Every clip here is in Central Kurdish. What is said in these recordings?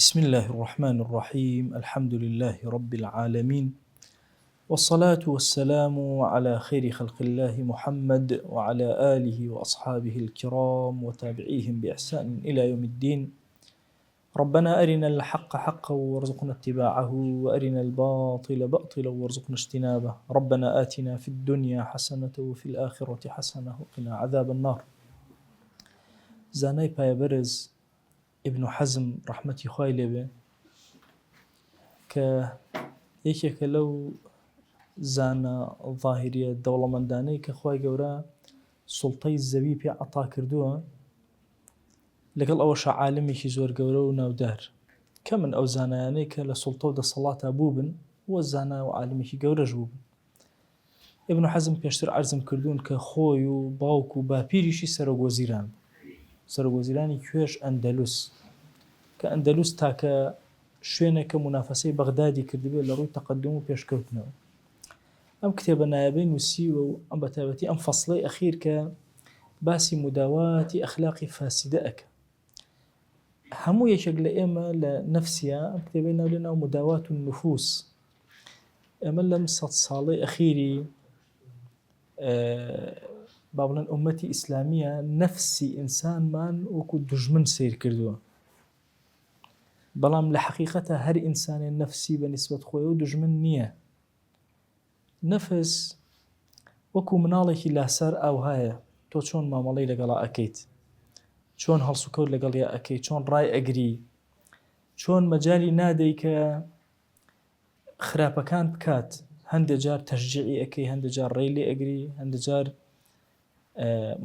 بسم الله الرحمن الرحيم. الحمد لله رب العالمين، والصلاة والسلام على خير خلق الله محمد وعلى آله وأصحابه الكرام وتابعيهم بإحسان إلى يوم الدين. ربنا أرنا الحق حقا وارزقنا اتباعه، وأرنا الباطل باطلا وارزقنا اجتنابه. ربنا آتنا في الدنيا حسنة وفي الآخرة حسنة وقنا عذاب النار. زاناي بايبرز ابن حزم رحمتي خوای لێبێ کە یەکێکە لەو زانە ظاهریە دەوڵەمەندانەی کە خوای گەورە سوڵتەی زەوی پێ عەتا کردووە، لەگەڵ ئەوەشە عالمێکی زۆر گەورە و ناودار کە من ئەو زانایانەی کە لە سوڵتە و دەسەڵاتە بوو بن وە زانا و عالمێکی گەورەش بوو بن. ابن حزم پێشتر عەرزم کردوون کە خۆی و باوک و باپیریشی سەرۆکوەزیران سەرۆکوەزیرانی کوێژ ئەندەلوس، کە ئەندەلوس تاکە شوێنێکە منافەسەی بەغدادی کردبێت لە ڕووی تەقەدم و پێشکەوتنەوە. ئەم کتێبە نایەبەی نووسیوە و ئەم بەتایبەتی ئەم فەسڵەی ئەخیر کە باسی مداواتی ئەخلاقی فاسدە ئەکە. هەموو یەکێک لە ئێمە لە نەفسیە ئەم کتێبەی ناو لێناو مداوات النفوس. ئێمە لەم 100 ساڵەی ئەخیری با بڵێن ئومەتی ئیسلامیە نەفسی ئینسانمان وەکو دوژمن سیر کردووە، بەڵام لە حەقیقەتە هەر ئینسانێ نەفسی بە نیسبەت خۆی و دوژمن نییە. نەفس وەکو مناڵێکی لاسەر ئاوهایە، تۆ چۆن مامەڵەی لەگەڵا ئەکەیت، چۆن هەڵسوکەوت لەگەڵیا ئەکەیت، چۆن ڕای ئەگری، چۆن مەجالی نادەی کە خراپەکان بکات، هەندێک جار تەشجیعی ئەەکەی، هەندێک جار ڕێی لێ ئەگری، هەندێک جار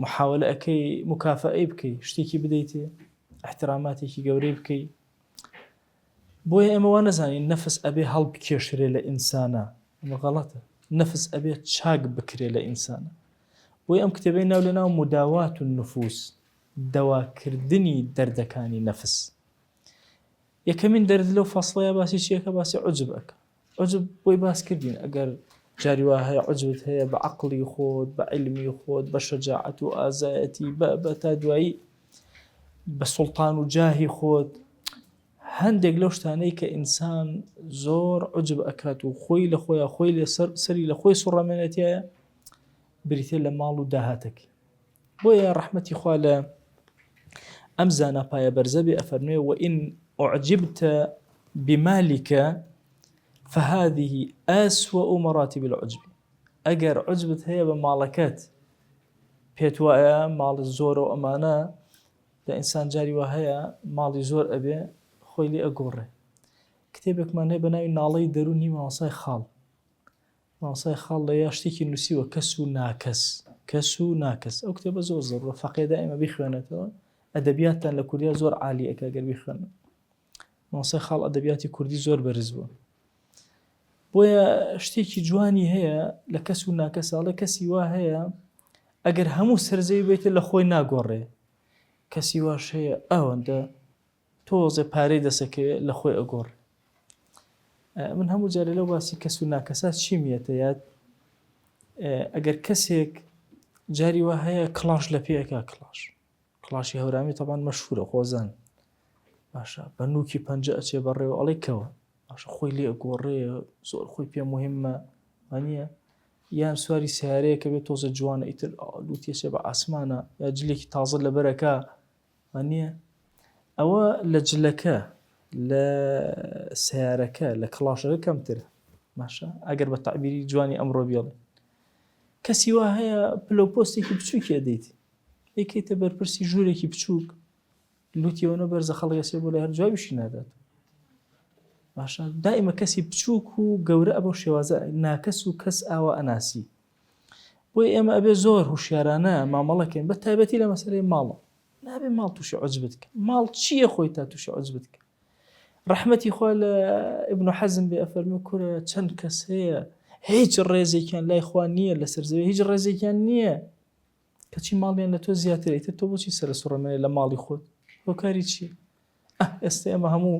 محاولە ئەەکەی مکافەئەی بکەی، شتێکی بدەیتێ، احتراماتێکی گەورەی بکەی. بۆیە ئێمە وا نەزانین نەفس ئەبێ هەڵبکێشرێ لە ئینسانە، ئەمە غەڵەتە. نەفس ئەبێ چاک بکرێ لە ئینسانە. بۆیە ئەم کتێبەی ناو لێناو مداوات النفوس، دەواکردنی دەردەکانی نەفس. یەکەمین دەرد لەو فەسڵەیە باسی چیەکە؟ باسی عوجب ئەکە. عوجب بۆی باس کردین، ئەگەر جاری وا هەیە عوجبت هەیە بە عەقڵی خۆت، بە عیلمی خۆت، بە شەجاعەت و ئازایەتی، بە تا دوایی بە سوڵتان و جاهی خۆت، هەندێک لەو شتانەی کە ئینسان زۆر عوجب ئەکات و خۆی لە خۆیە، خۆی لە سەری لە خۆی سوڕەمێنێتیایە، بریتێ لە ماڵ و داهاتێکی. بۆیە ڕەحمەتی خوا لە ئەم زانە پایە بەرزە بێ ئەفەرمێ وئین ئوعجبت بمالك فهذه أسوأ مراتب العجب. ئەگەر عوجبت هەیە بە ماڵەکەت، پێت وایە ماڵ زۆر و ئەمانە، لە ئینسان جاری وا هەیە ماڵی زۆر ئەبێ خۆی لێ ئەگۆڕێ. کتێبێکمان هەیە بە ناوی ناڵەی دەرونی مامۆستای خاڵ. مامۆستای خاڵ لە یا شتێکی نووسیوە کەس و ناکەس، کەس و ناکەس. ئەو کتێبە زۆر زۆرە، فەقێ دائیمە بیخوێنێتەوە. ئەدەبیاتتان لە کوردیا زۆر عالی ئەکا ئەگەر بیخوێنن. مامۆستای خاڵ ئەدەبیاتی کوردی زۆر بەرز بووە. بۆیە شتێکی جوانی هەیە لە کەس و ناکەساڵە. کەسی وا هەیە ئەگەر هەموو سەرزەوی بێتە لە خۆی ناگۆڕێ، کەسی واش هەیە ئەوەندە تۆزێ پارەی دەسەکەوێت لە خۆی ئەگۆڕێ. من هەموو جارێ لەو باسی کەس و ناکەسات چی میێتە یاد؟ ئەگەر کەسێک جاری وا هەیە کڵاش لە پێیەکە، کڵاشی هەورامی تەبان مەشهورە خۆزان، باشە بە نوکی پەنجە ئەچێ بەڕێوە ئەڵێ کەوە، باشە خۆی لێ ئەگۆڕێ، زۆر خۆی پێ مهمە، وانییە؟ یان سواری سیارەیە کە بێت تۆزە جوانە، ئیتر لوتیەچێ بە ئاسمانە، یا جلێکی تازە لە بەرەکە، وانییە؟ ئەوە لە جلەکە، لە سیارەکە، لە کڵاشەکە کەمترە، باشە؟ ئەگەر بە تەعبیری جوانی ئەمڕۆ بێڵێ. کەسی وا هەیە پلەپۆستێکی بچووکی ئەدەیت، یەکەیتە بەرپرسی ژوورێکی بچووک، لوتیەوەنە بەرزە خەڵگەسێ بۆ لای هەر جوابیشی نادات. باشە؟ دائیمە کەسی بچووک و گەورە ئەبەو شێوازە ناکەس و کەس ئاوە ئەناسی. بۆی ئێمە ئەبێ زۆر هوشیارانە مامەڵەکەین، بە تایبەتی لە مەسەلەی ماڵە. نابێ ماڵ تووشی عوجبت کە. ماڵ چییە خۆی تا تووشی عوجبت کە؟ ڕەحمەتی خوا لە ئیبن حەزم بێ ئەفەرمێ کورە چەند کەس هەیە هیچ ڕێزێکیان لای خوا نییە، لەسەر زەوی هیچ ڕێزێکیان نییە، کەچی ماڵیان لە تۆ زیاتر، ئیتر تۆ بۆچی سەرە سوڕەمێنێ لە ماڵی خۆت؟ هۆکاری چییە؟ ئێستا ئێمە هەموو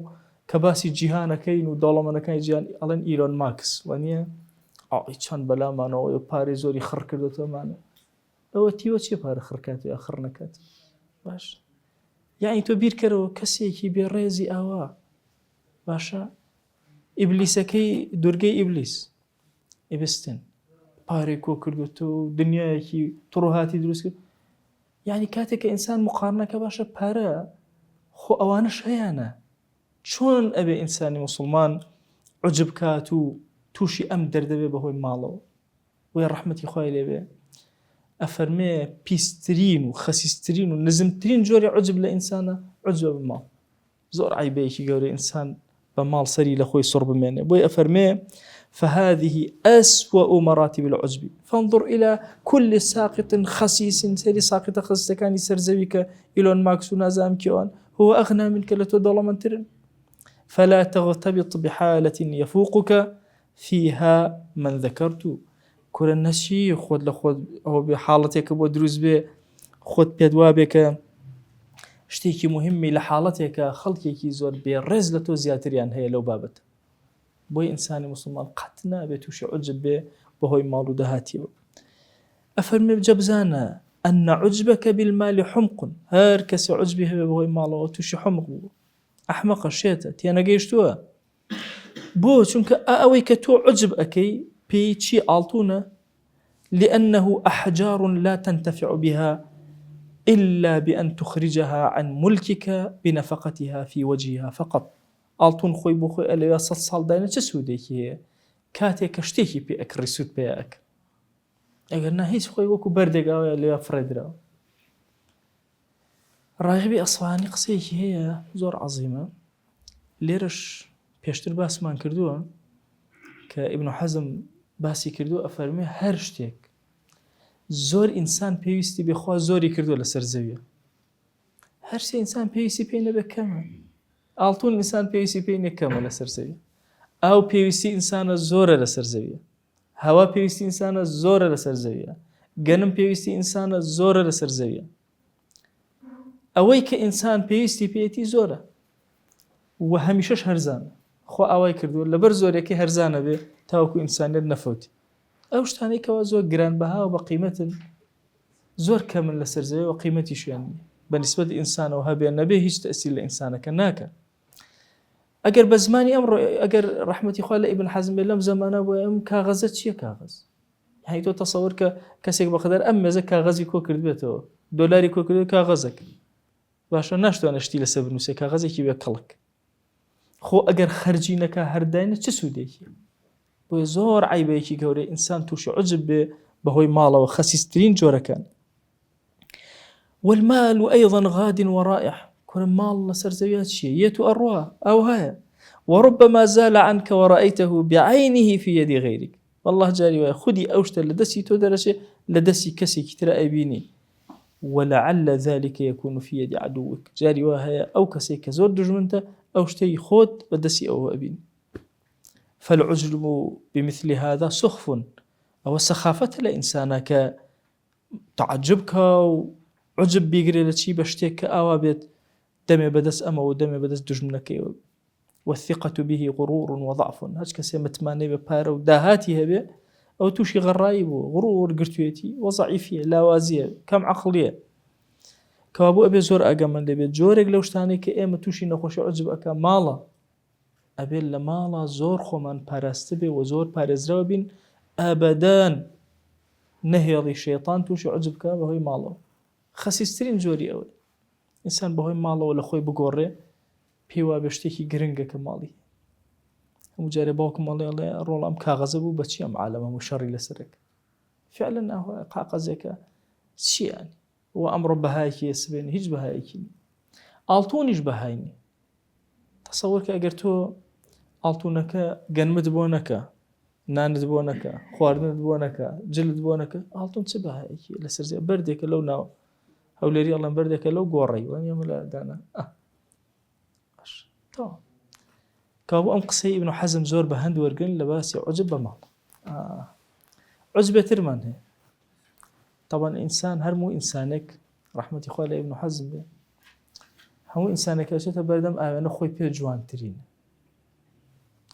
کە باسی جیهانەکەین و دەوڵەمەندەکانی جیهان ئەڵێن ئیلۆن ماکس، وانییە؟ چەند بەلامانەوە پارەی زۆری خڕ کردوتەمانە. ئەوە تیوە چێ پارە خڕکات یا خڕ نەکات؟ باش، یعنی تۆ بیرکەرەوە کەسێکی بێڕێزی ئاوا باشە ئیبلیسەکەی دوورگەی ئیبلیس ئیبستن پارێک کۆ کردوتە و دنیایەکی تڕۆهاتی دروست کرد. یعنی کاتێک کە ئینسان مقارنەکە باشە پارە خۆ ئەوانش هەیەە چۆن ئەبێ ئینسانی مسلمان عجب کات و تووشی ئەم دەردەبێ بەهۆی ماڵەوە وی ڕەحمەتی خوای لێبێ ئەفەرمێ پیسترین و خەسیسترین و نزمترین جۆری عجب لە ئینسانە عجب بماڵ. زۆر عیبەیەکی گەورە ئینسان بە ماڵ سەری لە خۆی سڕ بمێنێ. بۆی ئەفەرمێ فهذه أسوأ مراتب العجب فانظر إلى كل ساقط خسيس سيري ساقط خسيس كان سرزويك إيلون ماكس ونازام كيوان هو أغنى منك لتدول من ترن فلا تغتبط بحالة يفوقك فيها من ذكرت كل النشي خود لخود أو بحالتك بودروز به خود بيدوابك شتيكي مهمي لحالتك خلقك زور بيرز لتو زياتريان هي لو بابت. بۆی ئینسانی مسلمان قەت نابێت تووشی عجب بێ بەهۆی ماڵ و داهاتیەوە. ئەفەرمێ بجە بزانە ئەن عجبەکە بالمالی حمق هەر کەسی عجبی هەبێ بەهۆی ماڵەوە تووشی حمق بوو ئەحمەقە شێتە تێنەگەیشتووە. بۆ چونکە ئەوەی کە تۆ عجب ئەەکەی پێی چی ئاڵتونە لأنه أحجار لا تنتفع بها إلا بأن تخرجها عن ملكك بنفقتها في وجهها فقط. ئاڵتون خۆی بۆ خۆی ئەلەوە 100 ساڵ داینە چه سوودێکی هەیە کاتێک کە شتێکی پێ ئەکڕی سوود پێیەک ئەگەر نا هیچ خۆی وەکو بەردێکاوە لێوە فڕێدراوە. ڕاغبی ئەسفهانی قسەیەکی هەیە زۆر عەزیمە لێرەش پێشتر باسمان کردووە کە ئیبن حەزم باسی کردو ئەفەرمێ هەر شتێک زۆر ئینسان پێویستی بێخوا زۆری کردووە لەسەر زەویە هەر شتێ ئینسان پێویستی پێی نەبێ کەمە. ئاڵتون ئینسان پێویستی پێی نەکەمە لەسەر زەویە ئاو پێویستی ئینسانە زۆرە لەسەر زەویە هەوا پێویستی ئینسانە زۆرە لەسەر زەویە گەنم پێویستی ئینسانە زۆرە لەسەر زەویە. ئەوەی کە ئینسان پێویستی پێیەتی زۆرە و هەمیشەش هەرزانە خۆ ئاوای کردووە لەبەر زۆرێکی هەرزانە بێ تاوەکو ئینسانیت نەفەوتی. ئەو شتانەی کەوا زۆر گرانبەها و بە قیمەتن زۆر کەمن لەسەر زەویە و قیمەتی شوێن بەنسبەت ئینسانەوە هەبێ نەبێ هیچ تەئسیر لە ئینسانەکە ناکە. ئەگەر بە زمانی ئەمڕۆ ئەگەر ڕەحمەتی خوا لە ئیبن حەزم بێ لەم زەمانە بۆ ئەم کاغەزە چییە کاغەز هەی تۆ تەسەوور کە کەسێک بەخەدەر ئەم مێزە کاغەزی کۆ کردبێتەوە دۆلاری کۆ کردو کاغەزەک باشە ناشتوانە شتی لەسەر بنووسێ کاغەزێکی بێ کەڵک خۆ ئەگەر خەرجی نەکا هەرداینە چه سوودێکی. بۆیە زۆر عیبەیەکی گەورەی ئینسان تووشی عجب بێ بەهۆی ماڵەوە خەسیسترین جۆرەکان. والمال أيضا غاد ورائح كل مال لسر زويات شيء يتو أروى أو هاي وربما زال عنك ورأيته بعينه في يد غيرك والله جاري خدي أوشت لدسي تدرسي لدسي كسي كتر أبيني ولعل ذلك يكون في يد عدوك جاري وهي أو كسي كزور دجمنت أوشتي خود بدسي أو أبيني. فالعجب بمثل هذا سخف أو سخافة لإنسانك تعجبك عجب بيقري لشي بشتيك آوا بيت دمي بدس أما ودمي بدس دجمنك والثقة به غرور وضعف هاش كسي متماني ببارة وداهاتي هبه أو توشي غرايب غرور قرتويتي وضعيفية لاوازية كم عقلية كوابو أبي زور أقام اللي بيت جورك لو شتاني كإيمة توشي نخوش عجب أكا مالا أبي لمالا زور خمان باراستبه وزور بارزراو بين أبدان نهيضي الشيطان توشي عجب كا بهوي مالا خەسیسترین جۆری ئەوە ئینسان بەهۆی ماڵەوە لە خۆی بگۆڕێ پێوا بە شتێکی گرنگەکە ماڵی هەموو جارێ باوکم ماڵێ ڕۆڵام کاغەزە بوو بەچی ئەم عالەمە و شەڕی لەسەرک فعلا ئەوە قاقەزێکە چیانی و ئەمڕۆ بەهایەکی سبێن هیچ بەهایەکی ئاڵتونیش بەهاینی تەسەوور کە ئەگەر تۆ ئاڵتونەکە گەنمت بۆ نەکە نانت بۆ نەکە خواردنت بۆ نەکە جلت بۆ نەکە ئاڵتون چ بەهایەکی لەسەر زێ بەردێکە لەو ناو هەولێری ئەڵەم بەردێکە لەو گۆڕی وەمیەمەلادانە تەواو کابوو ئەم قسەی ئیبن حەزم زۆر بە هەند وەرگن لە باسی عجب بە ماڵ عجبێترمان هەیە طبعا ئینسان هەرموو ئینسانێک ڕەحمەتی خوا لە ئیبن حەزم بێ هەموو ئینسانێک ئەچێتە بەردەم ئاوێنە خۆی پێ جوانترینە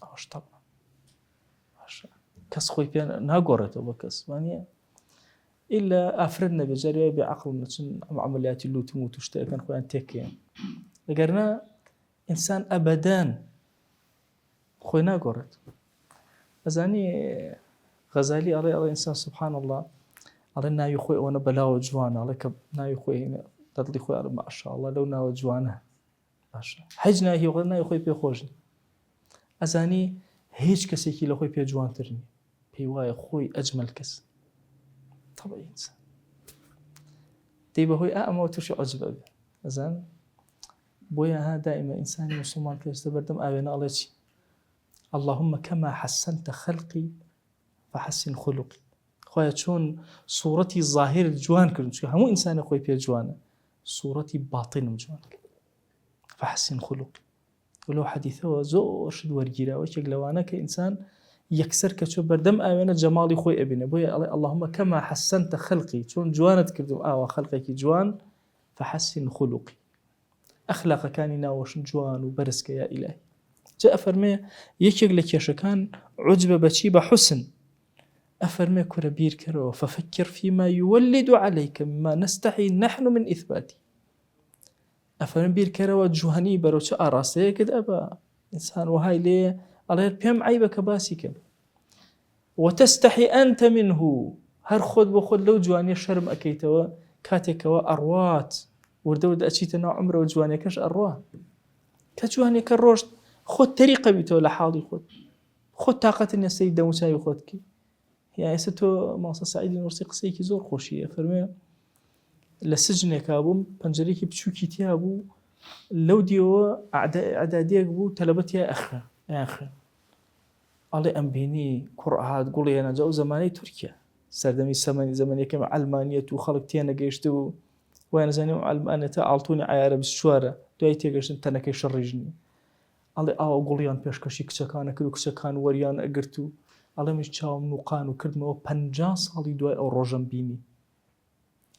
ئەوەش طبعا باشە کەس خۆی پێ ناگۆڕێتەوە بە کەس وانە إلا ئافرەت نەبێ جارێ بێعەقڵ نەچن ئەم عەمەلیاتی لوتم و توشتەکەن خۆیان تێکێن ئەگەرنا ئینسان ئەبەدان خۆی ناگۆڕێت. ئەزانی غەزالی ئەڵێ ئینسان سوبحان الله ئەڵێ ناوی خۆی ئەوەنە بەلاوە جوانە، ئەڵێ کە ناوی خۆی دڵی خۆی ئەڵێ ماشاءالله لەو ناوە جوانە باشە، هیچ ناوی خۆی پێخۆش نیە. ئەزانی هیچ کەسێکی لە خۆی پێ جوانتر نیە، پێی وایە خۆی ئەجمەل کەس. طبعی ئینسان دەی بەهۆی ئەمەوە تووشی عوجبە بێ. ئەزان بۆیە ها دائما ئینسانی مسلمان پێویستە بەردەم ئاوێنە ئەڵێ چی؟ اللهم كما حسنت خلقي فحسن خلقي. خوایە چۆن سوورەتی ظاهر جوان کردن، چونکە هەموو ئینسانی خۆی پێ جوانە، سوورەتی باتینم جوان کرد. فحسن خلقي. ولو حەدیثەوە زۆر شت وەرگیراوە، یەکێک لەوانە کە ئینسان یەکسەر کە چۆ بەردەم ئاوێنە جەماڵی خۆی ئەبینێ. بۆیە ئەڵێ اللهم كما حسنت خلقي، چۆن جوانت کردم ئاوا خەڵقێکی جوان، فحسن خلقي. ئەخلاقەکانی ناوەشن جوان و بەرزکە یا ئیلاهی. جا ئەفەرمێ یەکێک لە کێشەکان عوجبە بەچی؟ بە حوسن. ئەفەرمێ کورە بیرکەرەوە ففكر فيما يولد عليك مما نستحي نحن من إثباته. ئەفەرمێ بیرکەرەوە جوانی بەرەو چه ئاراستەیەکت ئەبا ئینسان وهای لێ ئەڵێ پێم عیبە کە باسی کەم. وتستحي أنت منه، هەر خۆت بۆ خۆت لەو جوانیە شەرم ئەکەیتەوە کاتێکەوە ئەڕوات وردە وردە ئەچیتە ناو عمرەوە جوانیەکەش ئەڕوا. کە جوانیەکە ڕۆشت خۆت تەریقە بیتەوە لە حاڵی خۆت تااقەتی نەسەی دەموچاوی خۆتکی. یا ئێستا تۆ مامۆستا سەعیدی نوورسی قسەیەکی زۆر خۆشیە، فەرمێ لە سجنێکا بووم، پەنجەرێکی بچووکی تیا بوو، لەو دیەوە عەدادیەک بوو تەلەبەتی ئەخرا ئەڵێ ئەم بینی کوڕ هات گوڵی هێناجا و زەمانەی تورکیا سەردەمی زەمانیەکەم عەلمانیەت و خەڵک تێنەگەیشتە و وای نەزانێ عەلمانێتە ئاڵتوونی عیارە 24 دوای تێگەشتن تەنەکەی شەڕیژنی. ئەڵێ ئاوا گوڵیان پێشکەشی کچەکانە کرد و کچەکان وەریان ئەگرت و ئەڵێ مش چاوم نوقان و کردمەوە 50 ساڵی دوای ئەو ڕۆژەم بینی.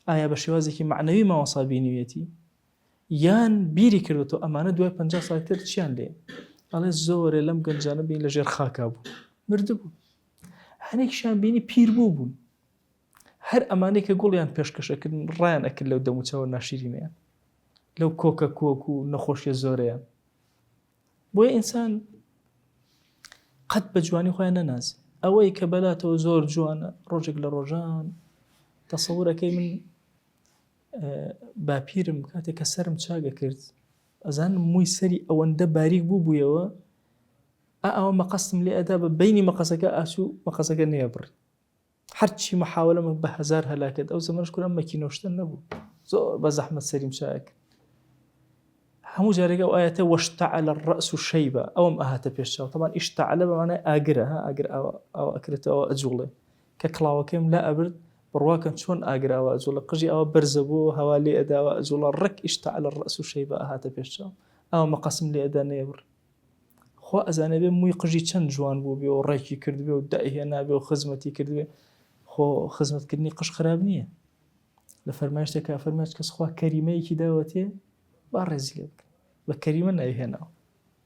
ئایا بە شێوازێکی معنەوی ماوەسا بینیوێتی یان بیری کردەوە ئەمانە دوای 50 ساڵی تر چیان لێ؟ ئەڵێ زۆرێ لەم گەنجانە بین لە ژێر خاکا بوو مردبوو، هەنێکیشیان بینی پیر بوون، هەر ئەمانەی کە گوڵیان پێشکەشەکردن ڕایان ئەکرد لەو دەموچاوە ناشرینیان، لەو کۆکە کۆک و نەخۆشیە زۆرەیان. بۆیە ئینسان قەت بە جوانی خۆیان نەنازێ. ئەوەی کە بەلاتەوە زۆر جوانە ڕۆژێک لە ڕۆژان تەسەوورەکەی من باپیرم کاتێک کە سەرم چاگە کرد ئەزان مووی سەری ئەوەندە باریک بووبوویەوە ئەوە مەقەستم لێ ئەدا بە بینی مەقەسەکە ئاسوو مەقەسەکە نێبڕ هەرچی مەحاولەمە بە 1000 هەلاکت ئەو زەمانش کورام مەکینۆشتن نەبوو، زۆر بە زەحمەت سەریم چاک هەموو جارێکە ئەو ئاەتە وەشتەعەلە الرەأس شەیبە ئەوم ئاهاتە پێشچاو. تەمان ئیشتەعەلە بەمانای ئاگرە، ئاگر ئەوە ئەکرێتەوە ئەجوڵێ کە کڵاوەکەیم لا ئەبرد بڕواکەن چۆن ئاگراوە ئەجوڵە قژی ئەوە بەرزە بوو هەوا لێ ئەداوە ئەجوڵە ڕێک ئیشتەعەلە الرەأس شەیبە ئاهاتە پێشچاو ئەوە مەقەسم لێ ئەدا نێبڕ. خوا ئەزانێ بێ مووی قژی چەند جوان بوو بێ و ڕێکی کردبێ و دائهێنابێ و خزمەتی کردبێ. خۆ خزمەتکردنی قژ خراپ نییە. لە فەرمایشتێکا فەرمایش کەس خوا کەریمەیەکی داوەتێ با ڕێزی لێ بکە بە کەریمە ناویهێناوە.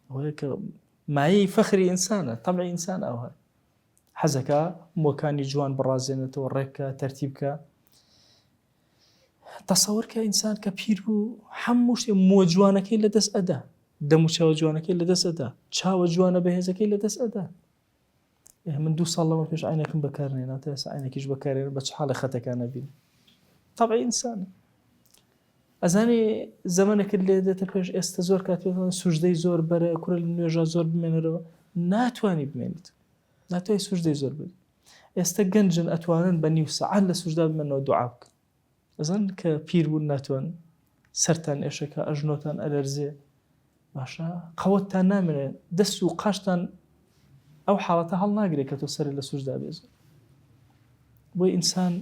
ئەوەیە کە مایەی فەخری ئینسانە، تەبعی ئینسان ئەوە حەزەکە مووەکانی جوان بڕازێنێتەوە ڕێککە تەرتیبکە. تەسەوورکە ئینسان کە پیر بوو هەموو شتێ مووە جوانەکەی لەدەست ئەدا، دەموچاوە جوانەکەی لەدەست ئەدا، چاوە جوانە بەهێزەکەی لەدەست ئەدا. من 2 ساڵ لەمە پێش عینەکەم بەکارهێنا تا ئێستا عینەکیش بەکارهێنا بە چ حاڵە خەتەکانە بین. تەبعی ئینسانە. ئەزانی زەمانێکت لێ دێتە پێش ئێستا زۆر کات سوژدەی زۆر بەرە کورە لە نوێژە زۆر بمێنەرەوە ناتوانی بمێنیت، ناتوانی سوژدەی زۆر بێت. ئێستا گەنجن ئەتوانن بە نیو سەعات لە سوژدا بمێنەوە دوعا بکەن. ئەزان کە پیر بوون ناتوان سەرتان ئێشەکە ئەژنۆتان ئەلەرزێ باشە قەوەتتان نامێنێت دەست و قاشتان ئەو حاڵەتە هەڵ ناگرێت کە تۆ سەر لە سوژدا بێت. بۆی ئینسان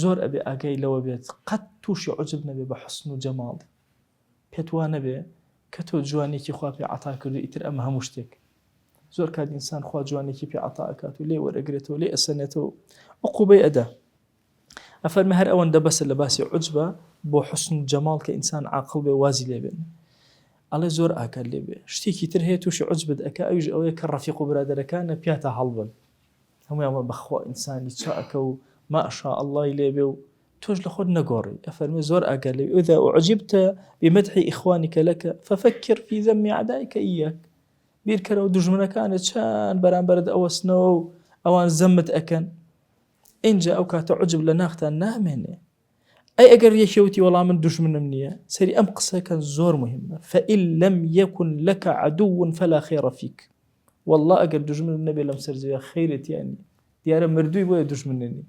زۆر ئەبێ ئاگای لەوە بێت قەت تووشی عوجب نەبێ بە حوسن و جەماڵ، پێت وا نەبێ کە تۆ جوانێکی خوا پێ عەتا کردو ئیتر ئەمە هەموو شتێک. زۆر کات ئینسان خوا جوانێکی پێ عەتا ئەکات و لێ وەرەگرێتەوە لێ ئەسەنێتەوە عقوبەی ئەدا. ئەفەرمێ هەر ئەوەندە بەسە لە باسی عوجبە بۆ حوسن و جەماڵ کە ئینسان عاقڵ بێ وازی لێ بێن. ئەڵێ زۆر ئاگال لێ بێ شتێکی تر هەیە تووشی عوجبت ئەکا ئەویش ئەوەیە کە ڕەفیق و برادەرەکانە پیاتە هەڵبن هەموویان بەخوا ئینسانی چاکە و ماشاء الله لێ بێ و تۆش لە خۆت نەگۆڕی. ئەفەرمێ زۆر ئاگال لێ إذا أعجبت بمدح إخوانك لك ففكر في ذم أعدائك إياك. بیرکەرەوە دوژمنەکانت چەند بەرامبەرت ئەوەستنەوە و ئەوان زەمت ئەکەن اینجا ئەو کاتە عجب لە ناختان نامێنێ ئەی ئەگەر یەکێوتی وەڵام من دوژمنم نییە سەری ئەم قسەکە زۆر مهمە فإن لم يكن لك عدو فلا خير فيك والله ئەگەر دوژمن نەبێ لەم سەرزەویە خەیرت یانی دیارە مردووی بۆیە دوژمننی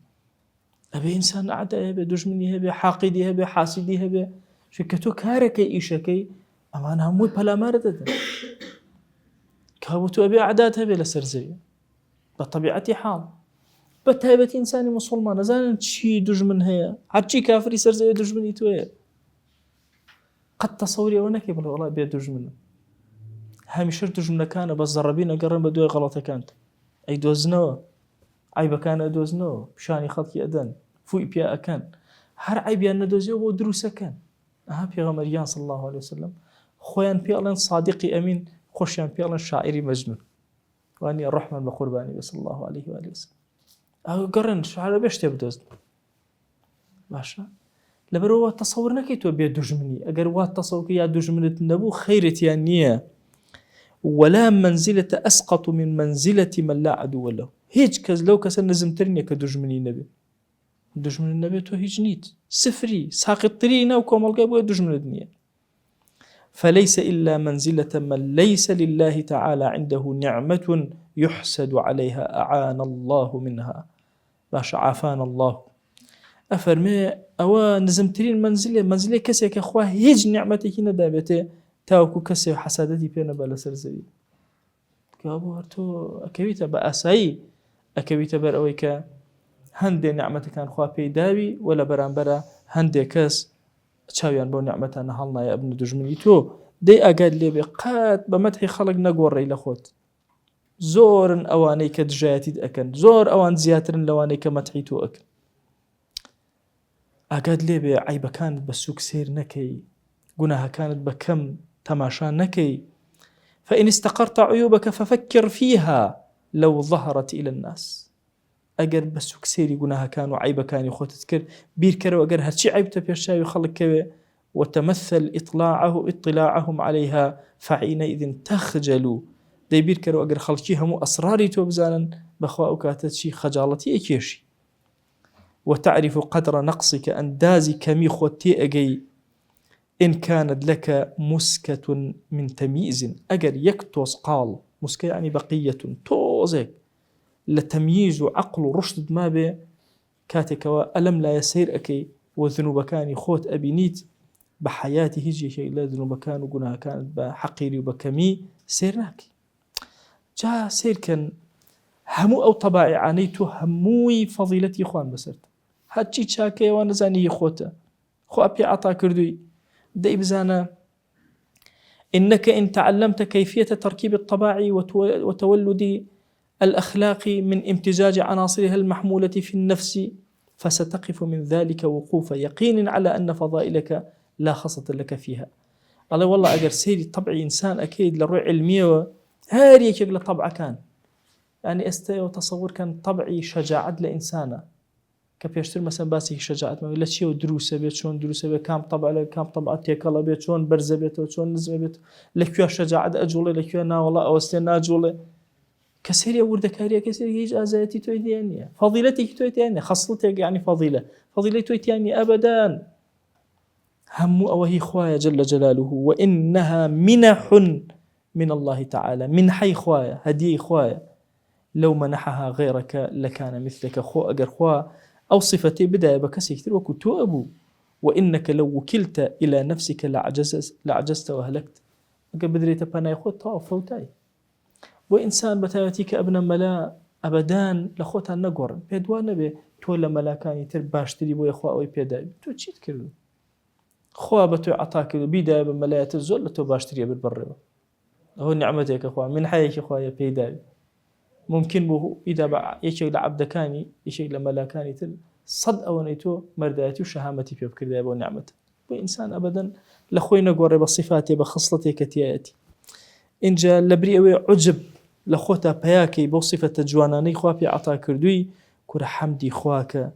ئەبێ ئینسان عەدای هەبێ دوژمنی هەبێ حاقیدی هەبێ حاسیدی هەبێ کە تۆ کارەکەی ئیشەکەی ئەمان هەمووی پەلامارە دەدەن کابوو تۆ ئەبێ عەدات هەبێ لە سەرزەویە بە طەبیعەتی حاڵ بە تایبەتی ئینسانی موسڵمان نەزانن چی دوژمن هەیە هەرچی کافری سەرزەویە دوژمنی تۆیە قەت تەسەووری ئەوە نەکەی بڵێ وەڵا بێ دوژمنە هەمیشە دوژمنەکانە بە زەڕەبی نەگەڕن بە دوای غەڵەتەکانت ئەی دۆزنەوە عیبەکان ئەدۆزنەوە پیشانی خەڵکی ئەدەن فوی پیا ئەکەن هەر عیبیان نەدۆزیەوە بۆ دروستەکەن ئەها پێغەمبەریان صلی الله عليه وسلم خۆیان پێڵێن صادقی ئەمین خۆشیان پێڵێن شاعری مەجنون وانی ڕەحمان بە قوربانی بە صلی الله عليه وآله وسلم ئەو گەڕن شعرە بێ شتێ بدۆزن باشە لەبەرەوە تەسەوور نەکەی تۆ بێ دوژمنی ئەگەر وات تەسەوورکە یا دوژمنت نەبوو خەیرەتیان نییە ولا منزلة أسقط من منزلة من لا عدو له هیچ کەس لەو کەسە نزمتر نییە کە دوژمنی نەبێ دوژمن نەبێت تۆ هیچ نیت سفری ساقطتری ناو کۆمەڵگای بۆیە دوژمنت نییە فليس إلا منزلة من ليس لله تعالى عنده نعمة يحسد عليها أعان الله منها باش عافانا الله أفرمي أو نزمترين منزلة كسي أخواه هيج نعمتك ندابته تاوكو كسي حسادتي بينا بالا سرزوي كابو هرتو أكويتا بأساي أكويتا برأويك هەندێ نعمەتەکان خوا پێی داوی ولا بەرامبەرە هەندێک کەس چاویان بۆ نعمەتانە هەڵنایە ئەبن دوژمنی تۆ دەی ئاگات لێبێ قەت بە مەدحی خەڵک نەگۆڕێی لە خۆت زۆرن ئەوانەی کە دژایەتیت ئەکەن زۆر ئەوان زیاترن لەوانەی کە مەدحی تۆ ئەکەن ئاگات لێبێ عیبەکانت بە سووک سیر نەکەی گوناهەکانت بە کەم تەماشا نەکەی فإن استقرت عيوبك ففكر فيها لو ظهرت إلى الناس ئەگەر بە سووک سێری گوناهەکان و عیبەکانی خۆتت کرد بیرکەرەوە ئەگەر هەرچی عیبتە پێشچاوی خەڵکەوێ وتمثل اطلاعهم عليها فحينئذ تخجل دەی بیرکەرەوە ئەگەر خەڵکی هەموو ئەسراری تۆ بزانن بەخوا ئەو کاتە چی خەجاڵەتی ئەکێشی وتعرف قدر نقصك ئەندازی کەمی خۆت تێ ئەگەی إن كانت لك مسكة من تمييز أجر يكتوس قال مسكة يعني بقية توزك لتمييز عقل رشد ما به كاتك وألم لا يسير أكي وذنوب كان خوت أبينيت بحياته هجي شيء لا ذنوب كان وقناها كانت بحقيري وبكمي سيرناك جاء سير كان همو أو طباعي عانيتو هموي فضيلتي إخوان بسرت هاتشي تشاكي ونزاني خوتا خو أبي عطا كردوي دي بزانا إنك إن تعلمت كيفية تركيب الطباع وتولد الأخلاق من امتزاج عناصرها المحمولة في النفس فستقف من ذلك وقوف يقين على أن فضائلك لا خصة لك فيها. قال والله أجر سيري طبعي إنسان أكيد للروع علمية هاري يكيق طبع كان يعني استيى وتصور كان طبعي شجاعة لإنسانة كبيشتر مثلا باسي شجاعة ما ولا شيء ودروسه بيت شلون دروسه بيت كام طبع له كام طبعة تيكلا بيت شلون برزة بيت شلون نزمة بيت لكيا شجاعة أجوله لكيا نا والله أوستنا أجوله كسيري أورد كاريا كسيري هيج أزايتي تويتيانية فضيلتك تويتيانية خصلتك يعني فضيلة تويتيانية أبدا هم أوهي خوايا جل جلاله وإنها منح من الله تعالى من حي خوايا هدي خوايا لو منحها غيرك لكان مثلك خو أجر خوا أو صفتي بداية بكسي كثير وكتو أبو وإنك لو وكلت إلى نفسك لعجزت وهلكت أجر بدريت بنا يخوت طاف فوتاي وإنسان بتاعتك ابن ملا أبدان لخوتها نقر بيدوان نبي تولى ملاكاني ترباشتري بو يخوا أو بيداي تو تشيت كردو خوا بتو عطاك بيداي بملايات الزول تو باشتري بالبر هو نعمتك أخوان من حيك أخويا بيداي ممكن به إذا بقى يشيء لعبدكاني يشيء لملاكاني تل صد أو نيتو مرداتي وشهامتي في بكر ذا ونعمته وإنسان أبدا لخوينا قرب صفاتي بخصلتي كتياتي إن جاء لبريء عجب لخوتا بياكي بوصفة جواناني خوابي عطا كردوي كر حمدي خواك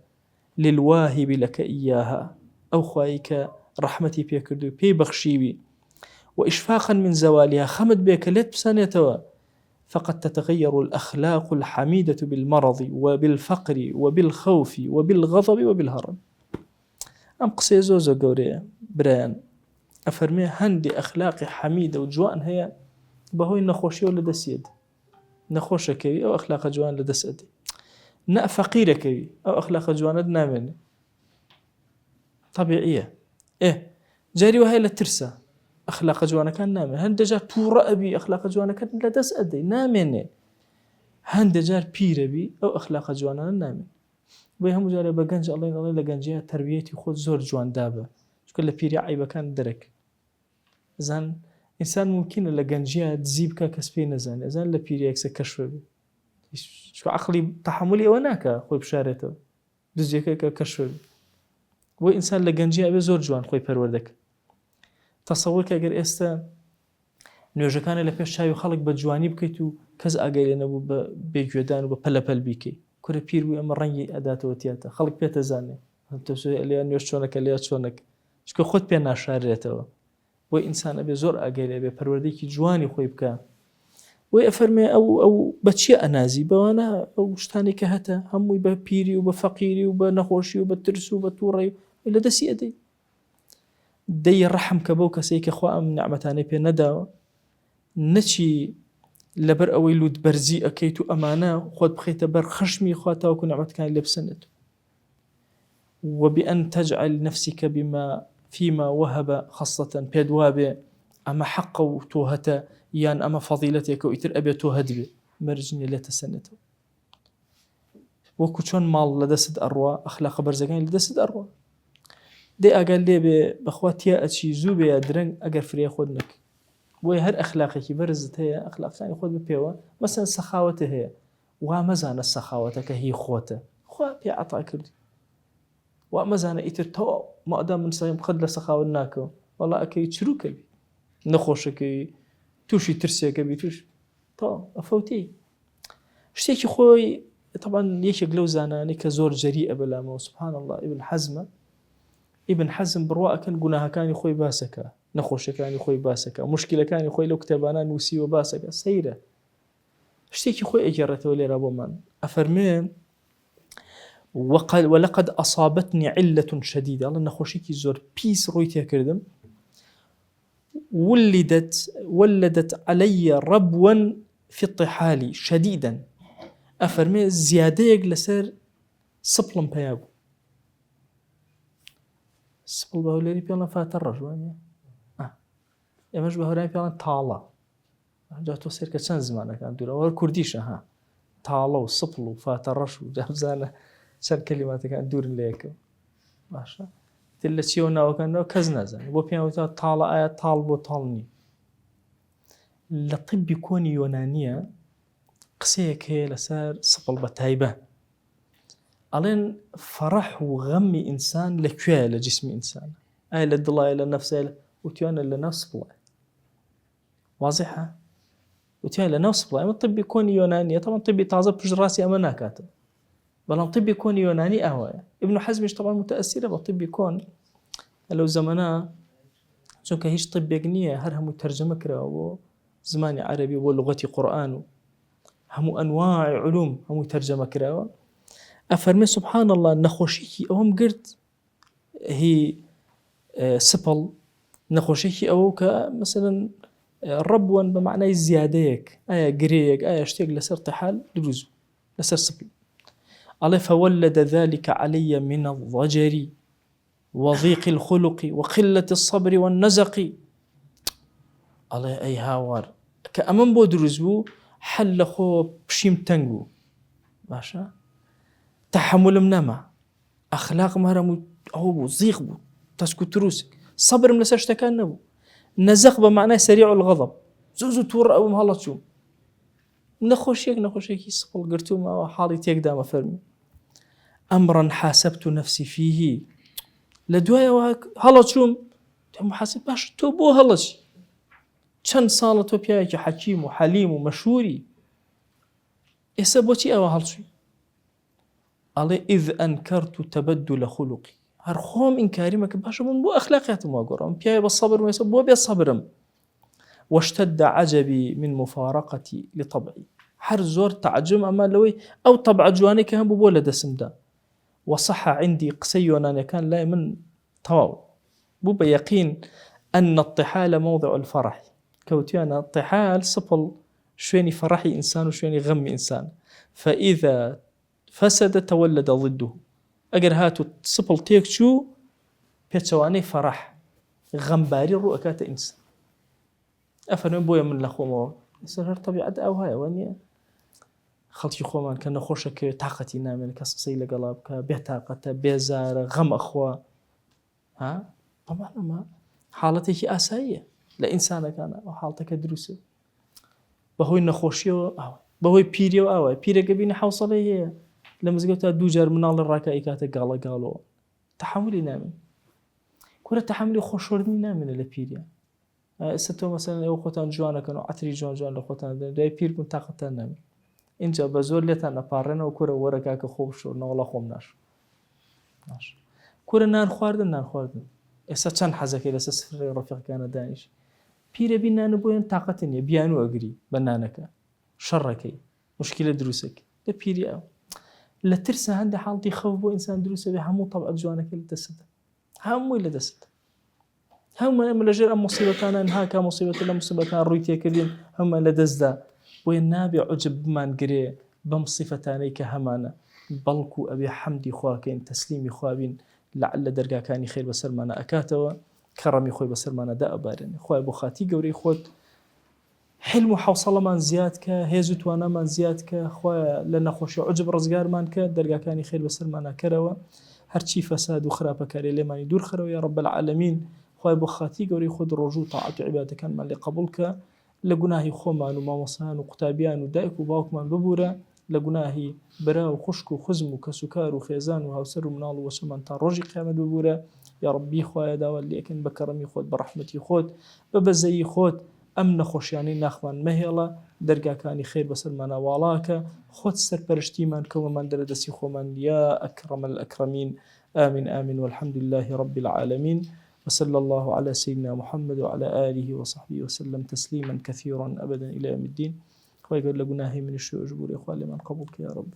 للواهب لك إياها أو خوايك رحمتي بيكردوي بي بخشيبي وإشفاقا من زوالها خمد بيك لت بسانيتوا فقد تتغير الأخلاق الحميدة بالمرض وبالفقر وبالخوف وبالغضب وبالهرم. أم قصي زوزو قوري بريان أفرمي هندي أخلاق حميدة وجوان هي بهوي نخوشي ولا دسيد نخوشة كوي أو أخلاق جوان لدسد نا فقيرة كوي أو أخلاق جوان نامن طبيعية إيه جاري وهي لترسى أخلاق جوانا كان نامن هند جار بورا أبي أخلاق جوانا كان لدسد نامن هند جار بير أبي أو أخلاق جوانا نامن بۆی هەموو جارێ بە گەنج ئەڵێن لە گەنجەیە تربیەتی خۆت زۆر جوان دابە چونکە لە پیری عیبەکان دەرەک زان ئینسان ممکنە لە گەنجیە دزی بکە کەس پێی نەزانێت زان لە پیری یەکسە کەشف بێ چونکە عەقڵی تەحملی ئەوە ناکە خۆی بشارێتەوە دزیەکە کە کەشف بێ بۆی ئینسان لە گەنجیە ئەبێ زۆر جوان خۆی پەروەردەکە تەسەووڕکە ئەگەر ئێستا نوێژەکانە لە پێش چاوی خەڵک بە جوانی بکەیت و کەس ئاگای لێ نەبوو بە بێگوێدان و بە پەلەپەل بیکەیت کورە پیر بوو ئەمە ڕەنگی ئەداتەوە تیاتە خەڵک پێتە زانێ لێ نوێژ چۆنەکە لێ چۆنەکە چکە خۆت پێ ناشارێتەوە بۆی ئینسان ئەبێ زۆر ئاگای لێ بێ پەروەردەیەکی جوانی خۆی بکە بۆی ئەفەرمێ ئەو بەچیە ئەنازی بەوانە ئەو شتانی کە هەتە هەمووی بە پیری و بە فەقیری و بە نەخۆشی و بە ترس و بە تووڕێ لە دەستی ئەدەی دەی ڕەحم کە بەو کەسەی کە خوا ئەم نعمەتانەی پێ نەداوە نەچی لەبەر ئەوەی لوت بەرزی ئەەکەیت و ئەمانە خۆت بخەیتە بەر خشمی خوا تاوەکو نعمەتەکانی لێ بسەنێت وبأن تجعل نفسك بما فيما وهب خاصة پێت وابێ ئەمە حەقە و تۆ هەتە یان ئەمە فەضیلەتێکە و ئیتر ئەبێت تۆ هەدبێ مەرجنی لێتە سەنێتەوە وەکو چۆن ماڵ لە دەست ئەڕوا ئەخلاقە بەرزەکانی لە دەست ئەڕوا دێ ئاگال لێ بێ بەخوا تیا ئەچی زوو بێ یا درەنگ ئەگەر فرێ خۆت نەک بۆی هەر ئەخلاقێکی بەرزت هەیە ئەخلاقەکانی خۆت بپێوە مەسەن سەخاوەتە هەیە وا مەزانە سەخاوەتەکە هی خۆتە خوا پێ عەتا کردی وا مەزانە ئیتر تۆ مادام من سایم قەت لە سەخاوت ناکەوە وەڵا ئەکەی چروکەبی نەخۆشەکەی تووشی ترسێکەبی توش تۆ ئەفەوتی شتێکی خۆی طبعا یەکێک لەو زانانی کە زۆر جەریئە بەلامەوە سبحان الله ابن حزم بڕوا ئەکەن گوناهەکانی خۆی باسەکە نەخۆشەکانی خۆی باسەکە مشکلەکانی خۆی لەو کتێبانە نووسیوە باسەکە سەیرە شتێکی خۆی ئەگەڕێتەوە لێرە بۆمان ئەفەرمێ ولقد أصابتني علة شديدة الله نخوشيكي زور بيس رويتها كردم ولدت علي ربوا في الطحال شديدا أفرمي زيادة لسر سبلم بيابو سبل بهولاري بيانا فاتر رجوانيا يمش بهولاري بيانا طالة جاتو سير كتشان زمانه كان دولا وهو كرديشة ها طالة وسبل وفاتر رجو جابزانه چەند کەلیماتەکان دوورن لە یەکەوە باشە تر لە چیەوە ناوەکانەوە کەس نازانێت بۆ پێیان وتە تاڵە ئایا تاڵ بۆ تاڵ نی لە طیبی کۆنی یۆنانیە قسەیەک هەیە لەسەر سپڵ بە تایبە ئەڵێن فەڕەح و غەمی ئینسان لەکوێیە لە جیسمی ئینسانە ئایا لە دڵایە لە نەفسایە وتیانە لە ناو سپڵە واضحە وتیان لە ناو سپڵە ئەمە طیبی کۆنی یۆنانیە طبعا طیبی تازە پشت ڕاستی ئەمە ناکاتەوە بەڵام طبی کۆن یۆنانی ئەوەیە ابن حزمیش طبعا متأثرە بە طبی کۆن لەو زەمانە چونکە هیچ طبێک نییە هەر هەموو تەرجەمە کراوە بۆ زمانی عەرەبی بۆ لوغەتی قورئان و هەموو ئەنواع علوم هەموو تەرجەمە کراوە ئەفەرمێ سبحان الله نەخۆشیی ئەوەم گرت هی سپڵ نەخۆشیی ئەوە کە مثلا ڕەبوەن بە معنای زیادەیەک ئایا گرەیەک ئایا شتێک لەسەر تەحال دروست لەسەر سپڵ الله فولد ذلك علي من الضجر وضيق الخلق وقلة الصبر والنزق الله أي هاوار كأمن بو دروزبو حل خو بشيم تنگو باشا تحمل منما أخلاق مهرم أو بو زيغ بو تسكو تروسك صبر ملساش تكان نبو نزق بمعنى سريع الغضب زوزو تور أو مهلا تشوم نخوشيك يسقل قرتو ما حالي تيك دام فرمي أمرا حاسبت نفسي فيه لدوايا وهاك هلا تشوم محاسب باش تو بو هلاش چند سالة تو بياكي حكيم وحليم ومشهوري إسا بوتي أو هلشي علي إذ أنكرت تبدل خلقي هرخوم إنكاري مك باشا من بو أخلاقيات ما قرام بياي بالصبر ما يسا بو بيا صبرم واشتد عجبي من مفارقتي لطبعي. هر زۆر تعجم ئەمە لەوەی ئەو تەبع جوانەی کە هەبوو بۆ لە دەستمدا. وصح عندي قسەی یۆنانیەکان لای من تەواو بوو بە یەقین أن الطحال موضع الفرح. كوتيانا الطحال سبل شويني فرحي إنسان وشويني غم إنسان، فإذا فسد تولد ضده. أجر هاتو سبل تيك شو بيتشواني فرح غم باري رؤكات إنسان. أفنون بويا من لخومه سر طبيعة أو هاي وانيا خلطي خومان كان خوشك طاقتي نامن كسقسي لقلبك بطاقته بيزار غم أخوة ها طبعا ما حالتك أساسية لإنسان كان وحالتك دروسة بهوي نخوشيه بهوي بيريو أوي بيري قبيني حوصله هي لما زقتها دوجر من الله الركائكات قالوا تحملي نامن كل تحملي خوشورني نامن لبيريا ستو مثلا او خوتان جوانا كانوا عتري جوان لخوتان داي بير كنت طاقتان نامن اینجا بزور لتان پارن و کوره ورکا که خوب شو نولا خوب ناش کوره نان خواردن اسا چند حزکی لسه سفر رفیق کان دانش پیره بین نان بوین طاقتنی بیانو اگری بنانکا شرکی مشکل دروسك ده پیری او لترسه عند حالتي خوف بو انسان دروسه به همو طبع جوانك لدسد همو لدسد هم لجر مصيبتان انهاك مصيبه لا مصيبتان رويتي كدين هم لدزدا وين نابي عجب من قري بمصفتاني كهمانا بلكو أبي حمدي خواكين تسليمي خوابين لعل درجا كاني خير بسر مانا أكاتوا كرمي خوي بسر مانا دا أبارن خوي بخاتي قوري خود حلم وحوصلة من زيادك هيزوت وانا من زيادك خوي لنا خوش عجب رزقار مانك درجا كاني خير بسر مانا كروا هرشي فساد وخرابة كاري لما يدور خروا يا رب العالمين خوي بخاتي قوري خود رجوع طاعة عبادك من اللي قبولك لجناهي خومان وماموسان وقتابيان ودائك وباوكمان ببورة لجناهي برا وخشك وخزم وكسكار وخيزان وهوسر ومنال وسمان ترجي قيامة ببورة يا ربي خويا داول لكن بكرمي خود برحمتي خود ببزي خود أمن خوش يعني نخوان مهلا درجة كاني خير بسر منا والاك خود سر برشتي من كوم من دردسي خومن يا أكرم الأكرمين آمين آمين والحمد لله رب العالمين وصلى الله على سيدنا محمد وعلى آله وصحبه وسلم تسليما كثيرا أبدا إلى يوم الدين. ويقول لقناهي من الشيء أجبور إخوان لمن قبولك يا رب.